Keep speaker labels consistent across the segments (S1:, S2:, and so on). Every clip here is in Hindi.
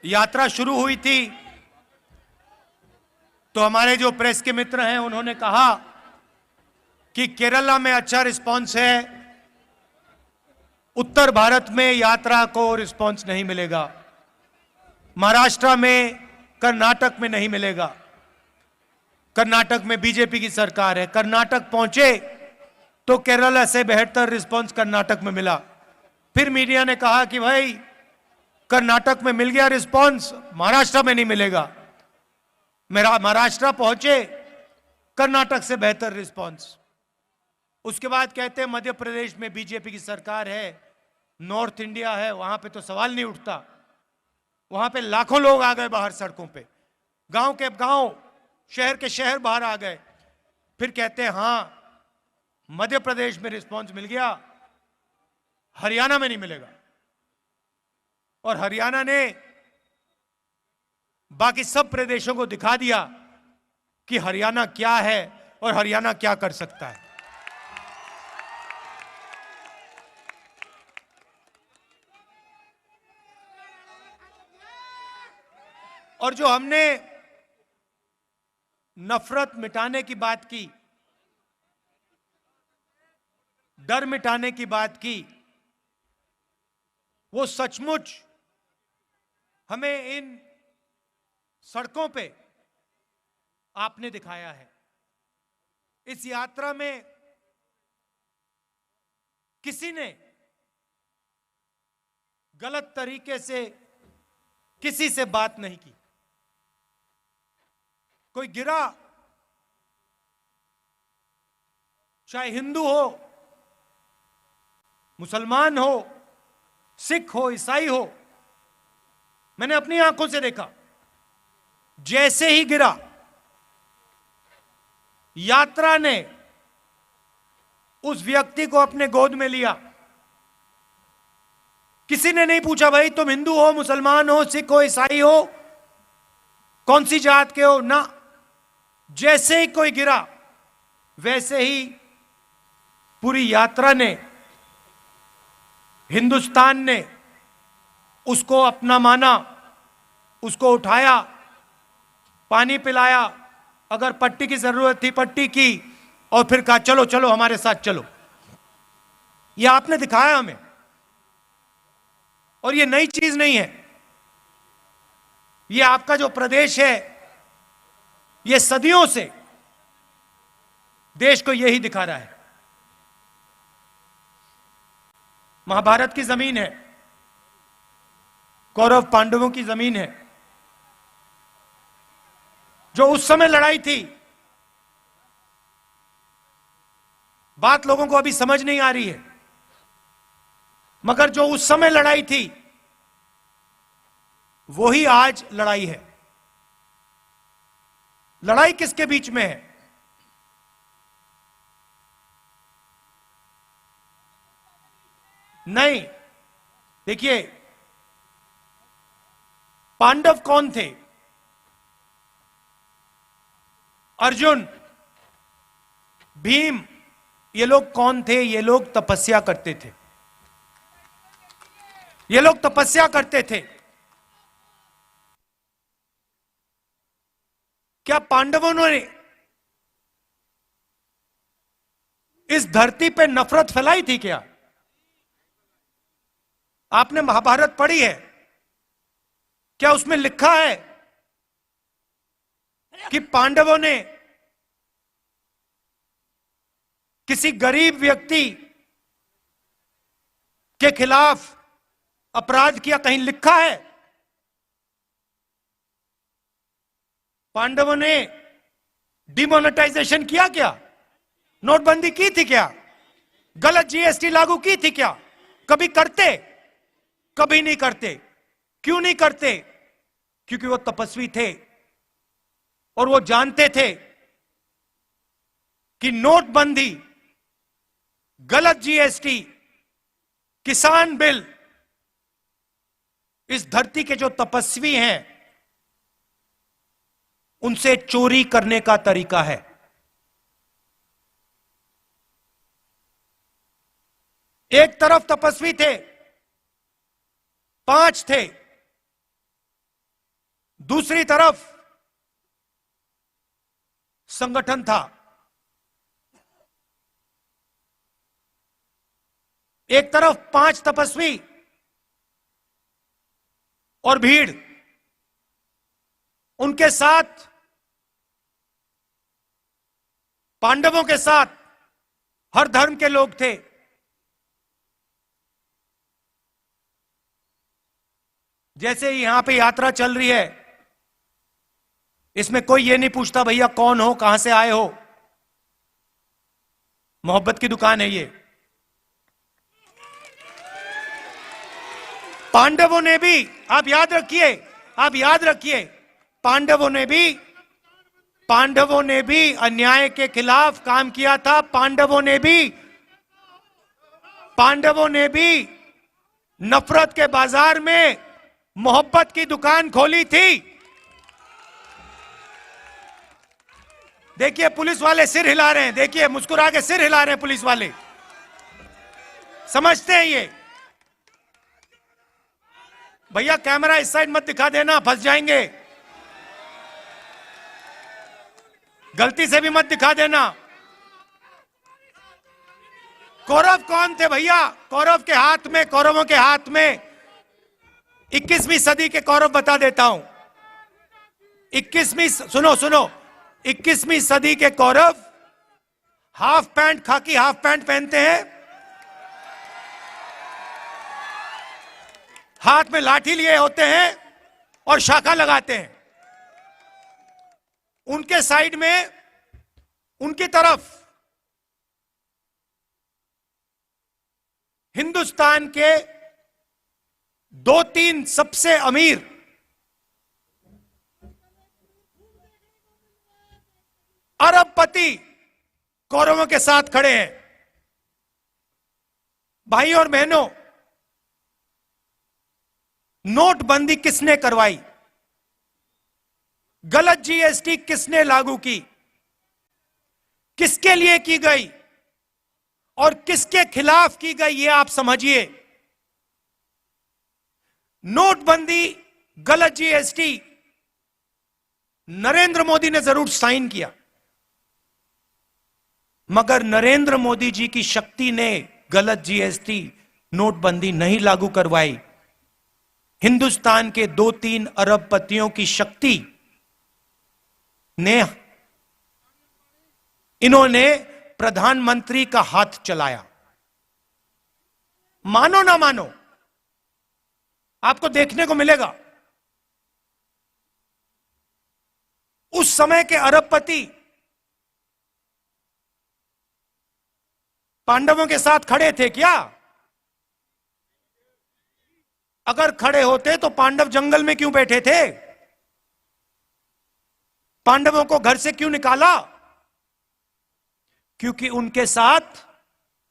S1: यात्रा शुरू हुई थी तो हमारे जो प्रेस के मित्र हैं उन्होंने कहा कि केरला में अच्छा रिस्पांस है, उत्तर भारत में यात्रा को रिस्पांस नहीं मिलेगा, महाराष्ट्र में, कर्नाटक में नहीं मिलेगा। कर्नाटक में बीजेपी की सरकार है, कर्नाटक पहुंचे तो केरला से बेहतर रिस्पांस कर्नाटक में मिला। फिर मीडिया ने कहा कि भाई कर्नाटक में मिल गया रिस्पांस, महाराष्ट्र में नहीं मिलेगा। मेरा महाराष्ट्र पहुंचे, कर्नाटक से बेहतर रिस्पांस। उसके बाद कहते हैं मध्य प्रदेश में बीजेपी की सरकार है, नॉर्थ इंडिया है, वहां पे तो सवाल नहीं उठता। वहां पे लाखों लोग आ गए बाहर सड़कों पे, गांव के गांव, शहर के शहर बाहर आ गए। फिर कहते हैं हां मध्य प्रदेश में रिस्पांस मिल गया, हरियाणा में नहीं मिलेगा। और हरियाणा ने बाकी सब प्रदेशों को दिखा दिया कि हरियाणा क्या है और हरियाणा क्या कर सकता है। और जो हमने नफरत मिटाने की बात की, डर मिटाने की बात की, वो सचमुच हमें इन सड़कों पे आपने दिखाया है। इस यात्रा में किसी ने गलत तरीके से किसी से बात नहीं की। कोई गिरा, चाहे हिंदू हो, मुसलमान हो, सिख हो, ईसाई हो, मैंने अपनी आंखों से देखा। जैसे ही गिरा, यात्रा ने उस व्यक्ति को अपने गोद में लिया। किसी ने नहीं पूछा भाई तुम हिंदू हो, मुसलमान हो, सिख हो, ईसाई हो, कौन सी जात के हो, ना। जैसे ही कोई गिरा, वैसे ही पूरी यात्रा ने, हिंदुस्तान ने उसको अपना माना, उसको उठाया, पानी पिलाया, अगर पट्टी की जरूरत थी पट्टी की, और फिर कहा चलो चलो हमारे साथ चलो। यह आपने दिखाया हमें, और यह नई चीज नहीं है। यह आपका जो प्रदेश है, यह सदियों से देश को यही दिखा रहा है। महाभारत की जमीन है, कौरव पांडवों की जमीन है। जो उस समय लड़ाई थी, बात लोगों को अभी समझ नहीं आ रही है, मगर जो उस समय लड़ाई थी वही आज लड़ाई है। लड़ाई किसके बीच में है? नहीं, देखिए पांडव कौन थे? अर्जुन, भीम, ये लोग कौन थे? ये लोग तपस्या करते थे। ये लोग तपस्या करते थे। क्या पांडवों ने इस धरती पे नफरत फैलाई थी क्या? आपने महाभारत पढ़ी है, क्या उसमें लिखा है कि पांडवों ने किसी गरीब व्यक्ति के खिलाफ अपराध किया? कहीं लिखा है? पांडवों ने डिमोनेटाइजेशन किया क्या? नोटबंदी की थी क्या? गलत जीएसटी लागू की थी क्या? कभी करते? कभी नहीं करते। क्यों नहीं करते? क्योंकि वो तपस्वी थे और वो जानते थे कि नोटबंदी, गलत जीएसटी, किसान बिल इस धरती के जो तपस्वी हैं उनसे चोरी करने का तरीका है। एक तरफ तपस्वी थे, 5 थे, दूसरी तरफ संगठन था। एक तरफ 5 तपस्वी और भीड़, उनके साथ पांडवों के साथ हर धर्म के लोग थे। जैसे यहां पे यात्रा चल रही है, इसमें कोई ये नहीं पूछता भैया कौन हो, कहां से आए हो। मोहब्बत की दुकान है ये। पांडवों ने भी, आप याद रखिए, पांडवों ने भी अन्याय के खिलाफ काम किया था। पांडवों ने भी नफरत के बाजार में मोहब्बत की दुकान खोली थी। देखिए पुलिस वाले सिर हिला रहे हैं, देखिए मुस्कुरा के सिर हिला रहे हैं पुलिस वाले, समझते हैं ये। भैया कैमरा इस साइड मत दिखा देना, फंस जाएंगे। गलती से भी मत दिखा देना। कौरव कौन थे भैया? कौरवों के हाथ में 21वीं सदी के कौरव बता देता हूं। 21वीं सदी के कौरव खाकी हाफ पैंट पहनते हैं, हाथ में लाठी लिए होते हैं और शाखा लगाते हैं। उनके साइड में, उनकी तरफ हिंदुस्तान के 2-3 सबसे अमीर अरबपति कौरवों के साथ खड़े हैं। भाई और बहनों, नोटबंदी किसने करवाई? गलत जीएसटी किसने लागू की? किसके लिए की गई और किसके खिलाफ की गई, ये आप समझिए। नोटबंदी, गलत जीएसटी नरेंद्र मोदी ने जरूर साइन किया, मगर नरेंद्र मोदी जी की शक्ति ने गलत जीएसटी, नोटबंदी नहीं लागू करवाई। हिंदुस्तान के 2-3 अरबपतियों की शक्ति ने इन्होंने प्रधानमंत्री का हाथ चलाया। मानो ना मानो, आपको देखने को मिलेगा उस समय के अरबपति पांडवों के साथ खड़े थे क्या? अगर खड़े होते तो पांडव जंगल में क्यों बैठे थे? पांडवों को घर से क्यों निकाला? क्योंकि उनके साथ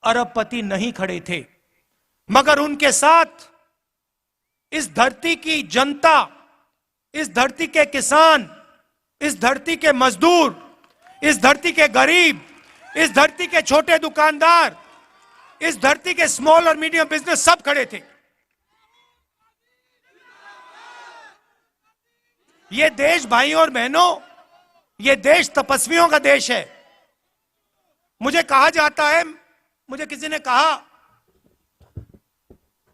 S1: अरबपति नहीं खड़े थे, मगर उनके साथ इस धरती की जनता, इस धरती के किसान, इस धरती के मजदूर, इस धरती के गरीब, इस धरती के छोटे दुकानदार, इस धरती के स्मॉल और मीडियम बिजनेस सब खड़े थे। ये देश भाइयों और बहनों, ये देश तपस्वियों का देश है। मुझे कहा जाता है, मुझे किसी ने कहा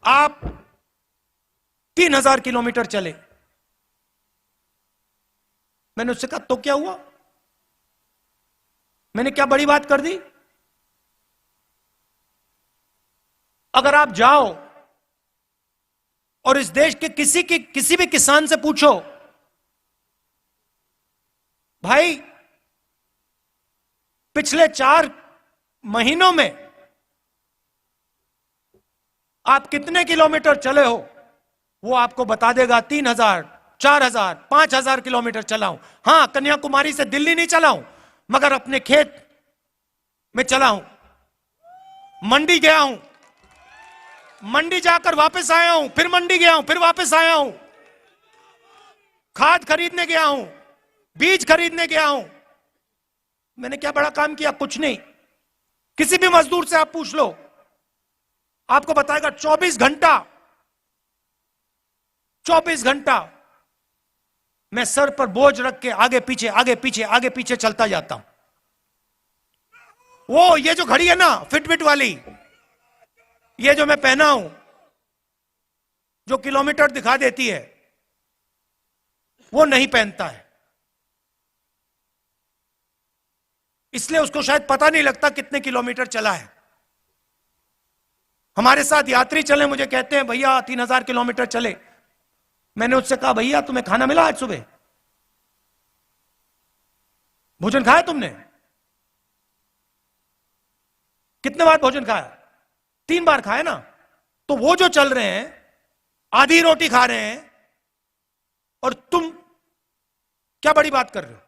S1: आप 3000 किलोमीटर चले। मैंने उससे कहा तो क्या हुआ? मैंने क्या बड़ी बात कर दी? अगर आप जाओ और इस देश के किसी भी किसान से पूछो, भाई पिछले 4 महीनों में आप कितने किलोमीटर चले हो, वो आपको बता देगा 3000, 4000, 5000 किलोमीटर चला हूं। हां, कन्याकुमारी से दिल्ली नहीं चला हूं, मगर अपने खेत में चला हूं, मंडी गया हूं, मंडी जाकर वापस आया हूं, फिर मंडी गया हूं, फिर वापस आया हूं, खाद खरीदने गया हूं, बीज खरीदने गया हूं। मैंने क्या बड़ा काम किया? कुछ नहीं। किसी भी मजदूर से आप पूछ लो, आपको बताएगा 24 घंटा मैं सर पर बोझ रख के आगे पीछे आगे पीछे आगे पीछे चलता जाता हूं। वो ये जो घड़ी है ना फिटबिट वाली, ये जो मैं पहना हूं, जो किलोमीटर दिखा देती है, वो नहीं पहनता है, इसलिए उसको शायद पता नहीं लगता कितने किलोमीटर चला है। हमारे साथ यात्री चले, मुझे कहते हैं भैया 3000 किलोमीटर चले। मैंने उससे कहा भैया तुम्हें खाना मिला आज सुबह? भोजन खाया तुमने? कितने बार भोजन खाया? 3 बार खाया ना। तो वो जो चल रहे हैं आधी रोटी खा रहे हैं और तुम क्या बड़ी बात कर रहे हो?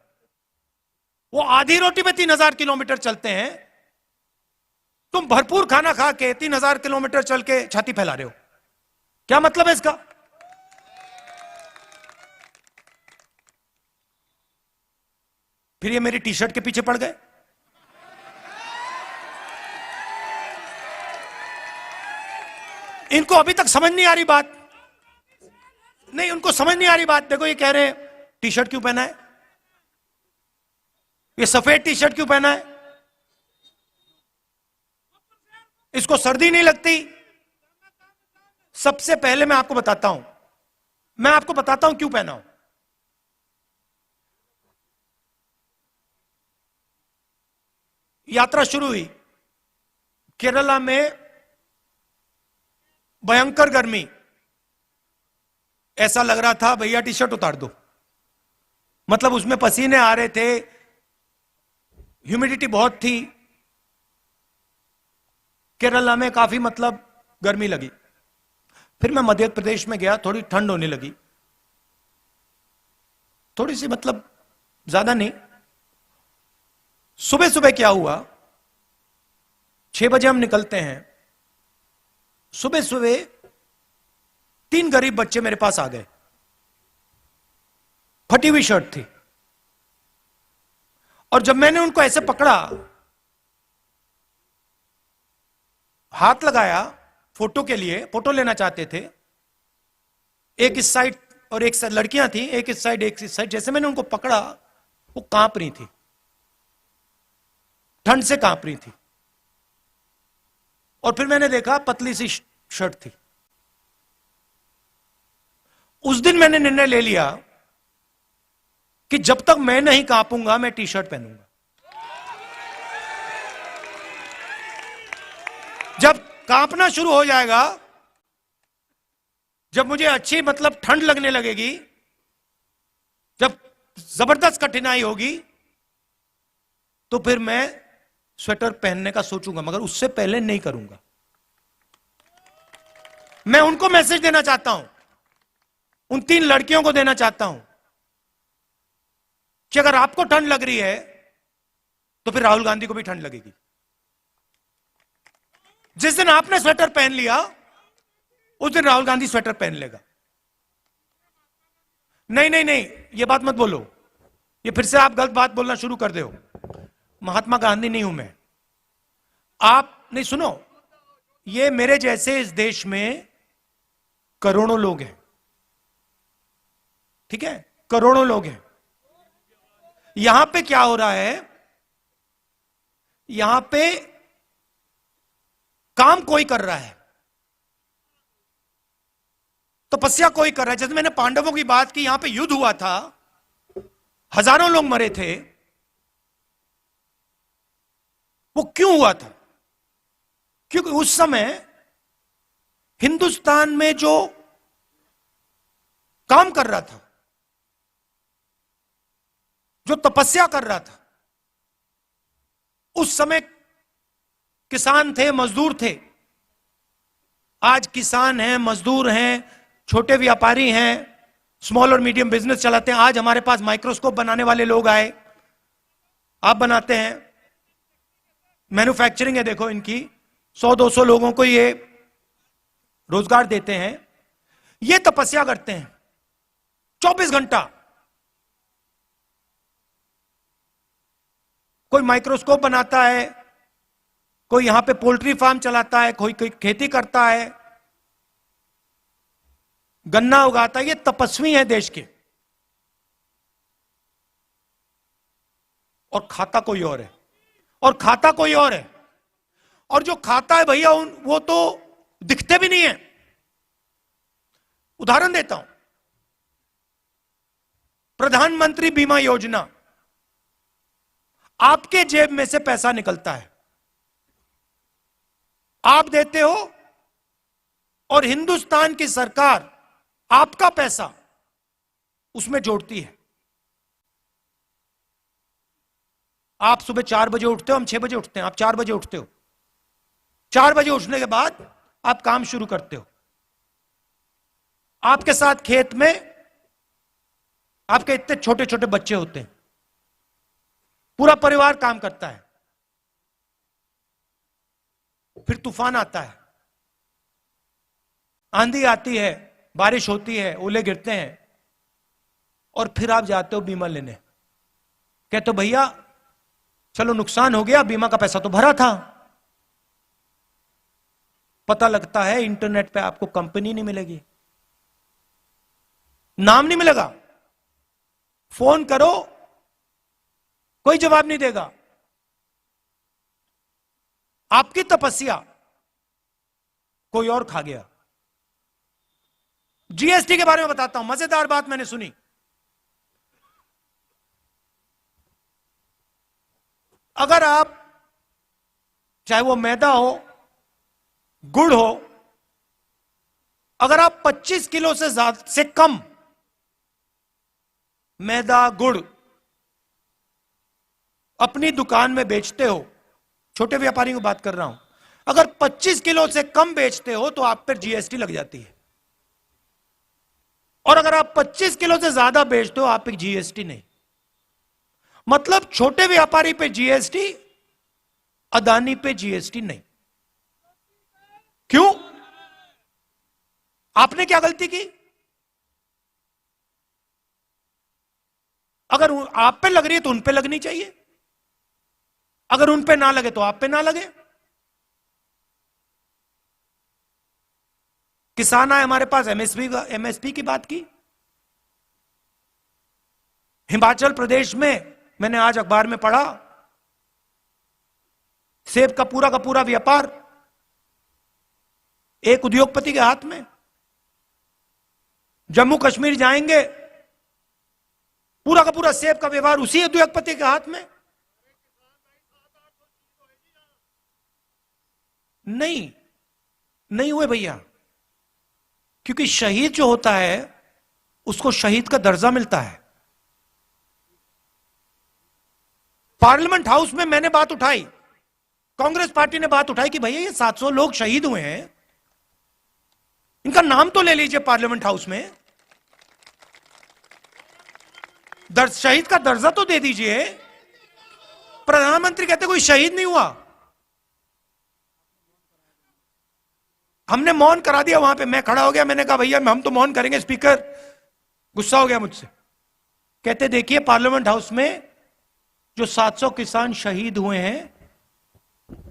S1: वो आधी रोटी पे 3000 किलोमीटर चलते हैं, तुम भरपूर खाना खा के 3000 किलोमीटर चल के छाती फैला रहे हो। क्या मतलब है इसका? फिर ये मेरी टी शर्ट के पीछे पड़ गए। इनको अभी तक समझ नहीं आ रही बात। नहीं, उनको समझ नहीं आ रही बात। देखो ये कह रहे हैं टी शर्ट क्यों पहना है, ये सफेद टी शर्ट क्यों पहना है, इसको सर्दी नहीं लगती। सबसे पहले मैं आपको बताता हूं क्यों पहना हूं। यात्रा शुरू हुई, केरला में भयंकर गर्मी, ऐसा लग रहा था भैया टी शर्ट उतार दो। मतलब उसमें पसीने आ रहे थे, ह्यूमिडिटी बहुत थी, केरला में काफी मतलब गर्मी लगी। फिर मैं मध्य प्रदेश में गया, थोड़ी ठंड होने लगी, थोड़ी सी मतलब ज्यादा नहीं। सुबह सुबह क्या हुआ, 6 बजे हम निकलते हैं, सुबह सुबह 3 गरीब बच्चे मेरे पास आ गए, फटी हुई शर्ट थी। और जब मैंने उनको ऐसे पकड़ा, हाथ लगाया फोटो के लिए, फोटो लेना चाहते थे, एक इस साइड और एक साइड लड़कियां थी, एक इस साइड एक इस साइड। जैसे मैंने उनको पकड़ा, वो कांप रही थी, ठंड से कांप रही थी। और फिर मैंने देखा पतली सी शर्ट थी। उस दिन मैंने निर्णय ले लिया कि जब तक मैं नहीं कांपूंगा मैं टी शर्ट पहनूंगा। जब कांपना शुरू हो जाएगा, जब मुझे अच्छी मतलब ठंड लगने लगेगी, जब जबरदस्त कठिनाई होगी, तो फिर मैं स्वेटर पहनने का सोचूंगा, मगर उससे पहले नहीं करूंगा। मैं उनको मैसेज देना चाहता हूं, उन 3 लड़कियों को देना चाहता हूं कि अगर आपको ठंड लग रही है तो फिर राहुल गांधी को भी ठंड लगेगी। जिस दिन आपने स्वेटर पहन लिया, उस दिन राहुल गांधी स्वेटर पहन लेगा। नहीं नहीं नहीं, ये बात मत बोलो, ये फिर से आप गलत बात बोलना शुरू कर दे हो। महात्मा गांधी नहीं हूं मैं। आप नहीं, सुनो, ये मेरे जैसे इस देश में करोड़ों लोग हैं, ठीक है, करोड़ों लोग हैं। यहां पे क्या हो रहा है, यहां पे काम कोई कर रहा है, तपस्या कोई कर रहा है। जैसे मैंने पांडवों की बात की, यहां पे युद्ध हुआ था, हजारों लोग मरे थे। वो क्यों हुआ था? क्योंकि उस समय हिंदुस्तान में जो काम कर रहा था, जो तपस्या कर रहा था, उस समय किसान थे, मजदूर थे। आज किसान हैं, मजदूर हैं, छोटे व्यापारी हैं, स्मॉल और मीडियम बिजनेस चलाते हैं। आज हमारे पास माइक्रोस्कोप बनाने वाले लोग आए, आप बनाते हैं, मैन्युफैक्चरिंग है, देखो इनकी 100-200 लोगों को ये रोजगार देते हैं। ये तपस्या करते हैं 24 घंटा। कोई माइक्रोस्कोप बनाता है, कोई यहां पे पोल्ट्री फार्म चलाता है, कोई खेती करता है, गन्ना उगाता है। ये तपस्वी है देश के। और खाता कोई और है, और खाता कोई और है। और जो खाता है भैया वो तो दिखते भी नहीं है। उदाहरण देता हूं, प्रधानमंत्री बीमा योजना, आपके जेब में से पैसा निकलता है, आप देते हो, और हिंदुस्तान की सरकार आपका पैसा उसमें जोड़ती है। आप सुबह 4 बजे उठते हो, हम 6 बजे उठते हैं, आप 4 बजे उठते हो। 4 बजे उठने के बाद आप काम शुरू करते हो। आपके साथ खेत में आपके इतने छोटे छोटे बच्चे होते हैं, पूरा परिवार काम करता है। फिर तूफान आता है, आंधी आती है, बारिश होती है, ओले गिरते हैं, और फिर आप जाते हो बीमा लेने। कहते हो भैया चलो नुकसान हो गया, बीमा का पैसा तो भरा था। पता लगता है इंटरनेट पे आपको कंपनी नहीं मिलेगी, नाम नहीं मिलेगा, फोन करो कोई जवाब नहीं देगा। आपकी तपस्या कोई और खा गया। जीएसटी के बारे में बताता हूं, मजेदार बात मैंने सुनी। अगर आप, चाहे वो मैदा हो, गुड़ हो, अगर आप 25 किलो से कम मैदा गुड़ अपनी दुकान में बेचते हो, छोटे व्यापारी की बात कर रहा हूं, अगर 25 किलो से कम बेचते हो तो आप पर जीएसटी लग जाती है। और अगर आप 25 किलो से ज्यादा बेचते हो आप पे जीएसटी नहीं। मतलब छोटे व्यापारी पे जीएसटी, अदानी पे जीएसटी नहीं। क्यों? आपने क्या गलती की? अगर आप पे लग रही है तो उन पे लगनी चाहिए, अगर उन पे ना लगे तो आप पे ना लगे। किसान आए हमारे पास, एमएसपी की बात की। हिमाचल प्रदेश में मैंने आज अखबार में पढ़ा, सेब का पूरा व्यापार एक उद्योगपति के हाथ में। जम्मू कश्मीर जाएंगे, पूरा का पूरा सेब का व्यवहार उसी उद्योगपति के हाथ में। नहीं हुए भैया, क्योंकि शहीद जो होता है उसको शहीद का दर्जा मिलता है। पार्लियामेंट हाउस में मैंने बात उठाई, कांग्रेस पार्टी ने बात उठाई कि भैया ये 700 लोग शहीद हुए हैं, इनका नाम तो ले लीजिए पार्लियामेंट हाउस में, शहीद का दर्जा तो दे दीजिए। प्रधानमंत्री कहते कोई शहीद नहीं हुआ। हमने मौन करा दिया, वहां पे मैं खड़ा हो गया, मैंने कहा भैया हम तो मौन करेंगे। स्पीकर गुस्सा हो गया मुझसे, कहते देखिए पार्लियामेंट हाउस में जो 700 किसान शहीद हुए हैं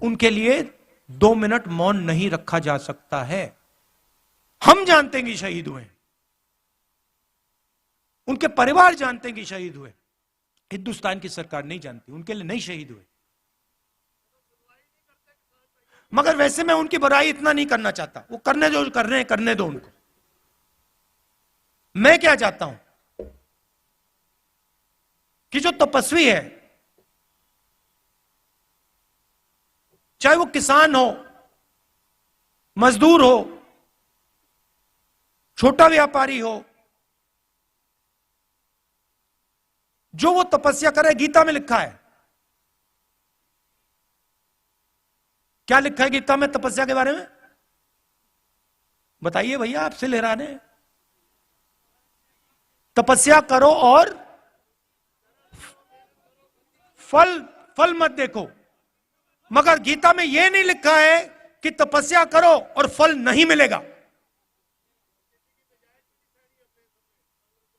S1: उनके लिए 2 मिनट मौन नहीं रखा जा सकता है। हम जानते हैं कि शहीद हुए, उनके परिवार जानते हैं कि शहीद हुए, हिंदुस्तान की सरकार नहीं जानती, उनके लिए नहीं शहीद हुए। मगर वैसे मैं उनकी बुराई इतना नहीं करना चाहता, वो करने जो कर रहे हैं करने दो उनको। मैं क्या चाहता हूं कि जो तपस्वी है, चाहे वो किसान हो, मजदूर हो, छोटा व्यापारी हो, जो वो तपस्या करे, गीता में लिखा है। क्या लिखा है गीता में तपस्या के बारे में? बताइए भैया, आपसे लहराने। तपस्या करो और फल मत देखो। मगर गीता में यह नहीं लिखा है कि तपस्या करो और फल नहीं मिलेगा।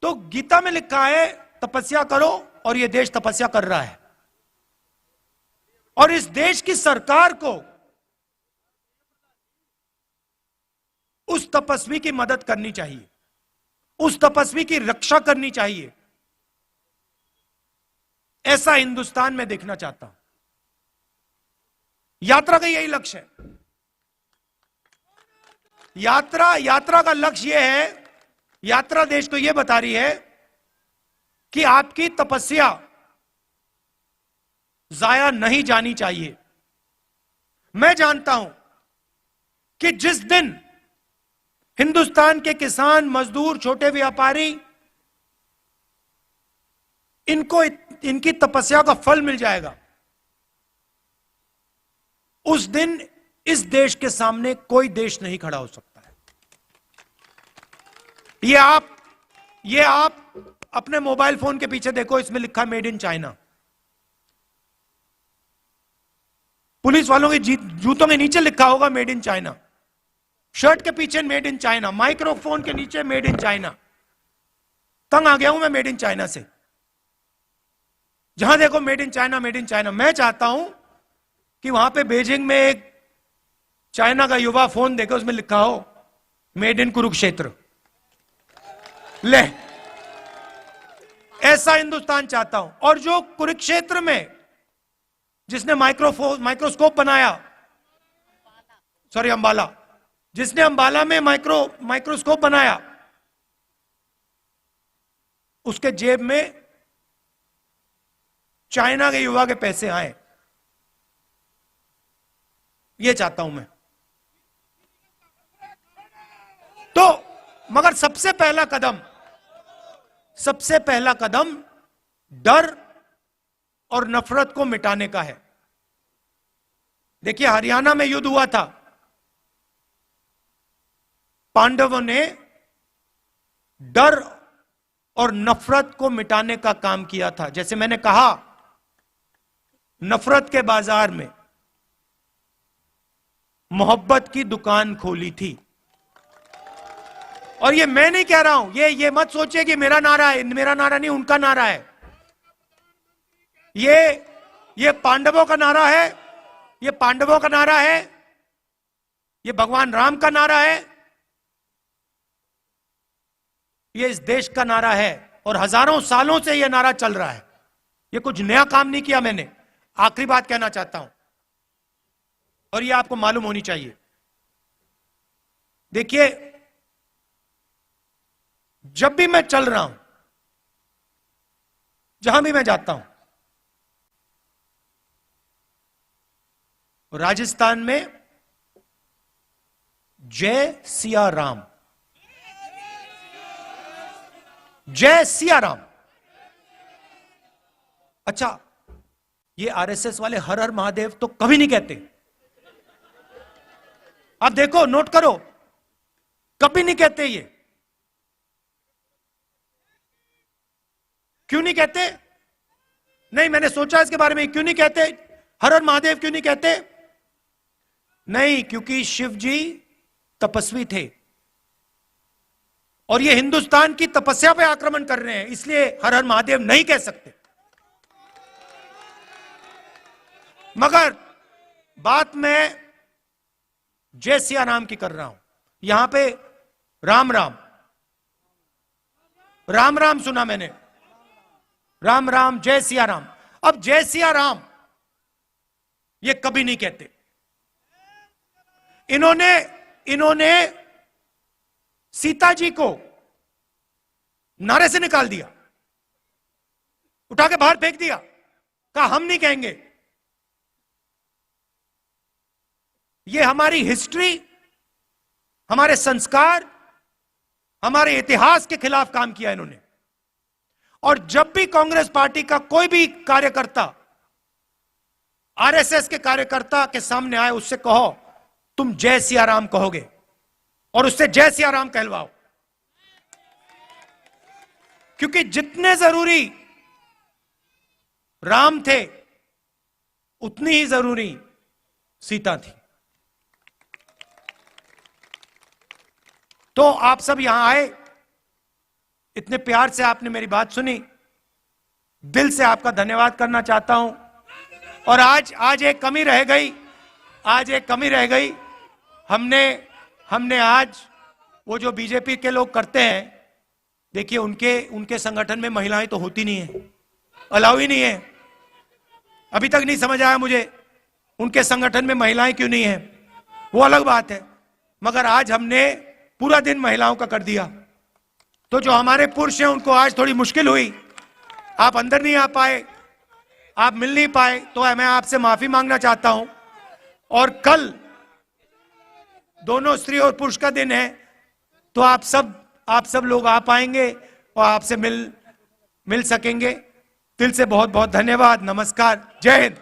S1: तो गीता में लिखा है तपस्या करो, और यह देश तपस्या कर रहा है। और इस देश की सरकार को उस तपस्वी की मदद करनी चाहिए, उस तपस्वी की रक्षा करनी चाहिए। ऐसा हिंदुस्तान में देखना चाहता हूं। यात्रा का यही लक्ष्य है। यात्रा का लक्ष्य यह है, यात्रा देश को यह बता रही है कि आपकी तपस्या जाया नहीं जानी चाहिए। मैं जानता हूं कि जिस दिन हिंदुस्तान के किसान, मजदूर, छोटे व्यापारी, इनको इनकी तपस्या का फल मिल जाएगा, उस दिन इस देश के सामने कोई देश नहीं खड़ा हो सकता है। ये आप अपने मोबाइल फोन के पीछे देखो, इसमें लिखा मेड इन चाइना। पुलिस वालों के जूतों के नीचे लिखा होगा मेड इन चाइना, शर्ट के पीछे मेड इन चाइना, माइक्रोफोन के नीचे मेड इन चाइना। तंग आ गया हूं मैं मेड इन चाइना से। जहां देखो made in China, made in China. मैं चाहता हूं कि वहां पे बीजिंग में एक चाइना का युवा फोन देखे, उसमें लिखा हो मेड इन कुरुक्षेत्र। ले, ऐसा हिंदुस्तान चाहता हूं। और जो कुरुक्षेत्र में जिसने माइक्रोस्कोप बनाया, सॉरी अंबाला, जिसने अंबाला में माइक्रोस्कोप बनाया, उसके जेब में चाइना के युवा के पैसे आए। यह चाहता हूं मैं। तो मगर सबसे पहला कदम डर और नफरत को मिटाने का है। देखिए, हरियाणा में युद्ध हुआ था, पांडवों ने डर और नफरत को मिटाने का काम किया था। जैसे मैंने कहा, नफरत के बाजार में मोहब्बत की दुकान खोली थी। और ये मैं नहीं कह रहा हूं, ये मत सोचिए कि मेरा नारा है। मेरा नारा नहीं, उनका नारा है। ये पांडवों का नारा है, ये पांडवों का नारा है, ये भगवान राम का नारा है, ये इस देश का नारा है। और हजारों सालों से यह नारा चल रहा है। ये कुछ नया काम नहीं किया मैंने। आखिरी बात कहना चाहता हूं, और यह आपको मालूम होनी चाहिए। देखिए, जब भी मैं चल रहा हूं, जहां भी मैं जाता हूं, राजस्थान में जय सिया राम, जय सिया राम। अच्छा, ये आरएसएस वाले हर हर महादेव तो कभी नहीं कहते। आप देखो, नोट करो, कभी नहीं कहते। ये क्यों नहीं कहते? नहीं, मैंने सोचा इसके बारे में, क्यों नहीं कहते हर हर महादेव, क्यों नहीं कहते? नहीं, क्योंकि शिव जी तपस्वी थे और ये हिंदुस्तान की तपस्या पे आक्रमण कर रहे हैं, इसलिए हर हर महादेव नहीं कह सकते। मगर बात मैं जय सिया राम की कर रहा हूं। यहां पे राम राम, राम राम सुना मैंने, राम राम, जय सिया राम। अब जय सिया राम ये कभी नहीं कहते। इन्होंने सीता जी को नारे से निकाल दिया, उठा के बाहर फेंक दिया, कहा हम नहीं कहेंगे। ये हमारी हिस्ट्री, हमारे संस्कार, हमारे इतिहास के खिलाफ काम किया इन्होंने। और जब भी कांग्रेस पार्टी का कोई भी कार्यकर्ता आरएसएस के कार्यकर्ता के सामने आए, उससे कहो तुम जय सिया राम कहोगे, और उससे जय सिया राम कहलवाओ। क्योंकि जितने जरूरी राम थे, उतनी ही जरूरी सीता थी। तो आप सब यहां आए, इतने प्यार से आपने मेरी बात सुनी, दिल से आपका धन्यवाद करना चाहता हूं। और आज एक कमी रह गई, आज एक कमी रह गई। हमने आज वो जो बीजेपी के लोग करते हैं, देखिए उनके संगठन में महिलाएं तो होती नहीं है, अलाउ ही नहीं है। अभी तक नहीं समझ आया मुझे उनके संगठन में महिलाएं क्यों नहीं हैं, वो अलग बात है, मगर आज हमने पूरा दिन महिलाओं का कर दिया। तो जो हमारे पुरुष हैं उनको आज थोड़ी मुश्किल हुई, आप अंदर नहीं आ पाए, आप मिल नहीं पाए, तो मैं आपसे माफी मांगना चाहता हूं। और कल दोनों स्त्री और पुरुष का दिन है, तो आप सब लोग आ पाएंगे और आपसे मिल सकेंगे। दिल से बहुत बहुत धन्यवाद। नमस्कार। जय हिंद।